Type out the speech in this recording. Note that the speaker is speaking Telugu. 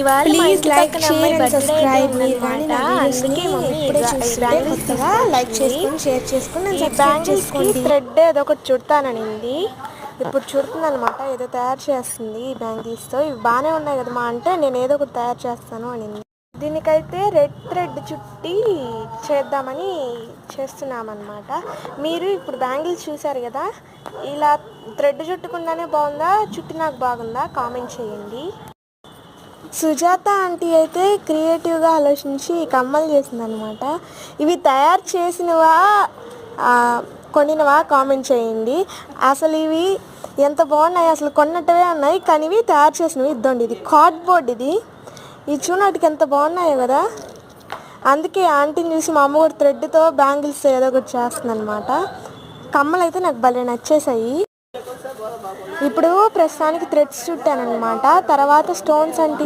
ఇవాళ మా ప్లీజ్ ఇంటి లైక్ పక్కన షేర్ అమ్మాయి అండ్ బర్త్డే అయితే సబ్స్క్రైబ్. మీరు కానీ ఉందన్నమాట. నా వీడియోస్ని అందుకే మమ్మీ ఇప్పుడే ఈ చూస్తుంటే బ్యాంగిల్స్ కొత్తగా లైక్ తీసుకొచ్చింది. చేసుకొని షేర్ చేసుకొని ఈ నన్ను సబ్స్క్రైబ్ బ్యాంగిల్స్ కి చేసుకోండి. థ్రెడ్ ఏదో ఒకటి చుడతాననింది. ఇప్పుడు చుడుతుంది అనమాట. ఏదో తయారు చేస్తుంది ఈ బ్యాంగిల్స్ తో. ఇవి బాగానే ఉన్నాయి కదమ్మా అంటే నేను ఏదో ఒకటి తయారు చేస్తాను అనింది. దీనికైతే రెడ్ థ్రెడ్ చుట్టి చేద్దామని చేస్తున్నామన్నమాట. మీరు ఇప్పుడు బ్యాంగిల్స్ చూసారు కదా, ఇలా థ్రెడ్ చుట్టకుండానే బాగుందా, చుట్టి నాకు బాగుందా కామెంట్ చేయండి. సుజాత ఆంటీ అయితే క్రియేటివ్గా ఆలోచించి కమ్మలు చేసిందనమాట. ఇవి తయారు చేసినవా కొనినవా కామెంట్ చేయండి. అసలు ఇవి ఎంత బాగున్నాయి, అసలు కొన్నట్టువే ఉన్నాయి, కానీ ఇవి తయారు చేసినవి. ఇద్దండి, ఇది కార్డ్బోర్డ్. ఇది చూడటానికి ఎంత బాగున్నాయో కదా. అందుకే ఆంటీని చూసి మా అమ్మ కూడా థ్రెడ్తో బ్యాంగిల్స్ ఏదో ఒకటి చేస్తుందనమాట. కమ్మలు అయితే నాకు భలే నచ్చేసాయి. ఇప్పుడు ప్రస్తుతానికి థ్రెడ్స్ చుట్టానమాట. తర్వాత స్టోన్స్ అంటే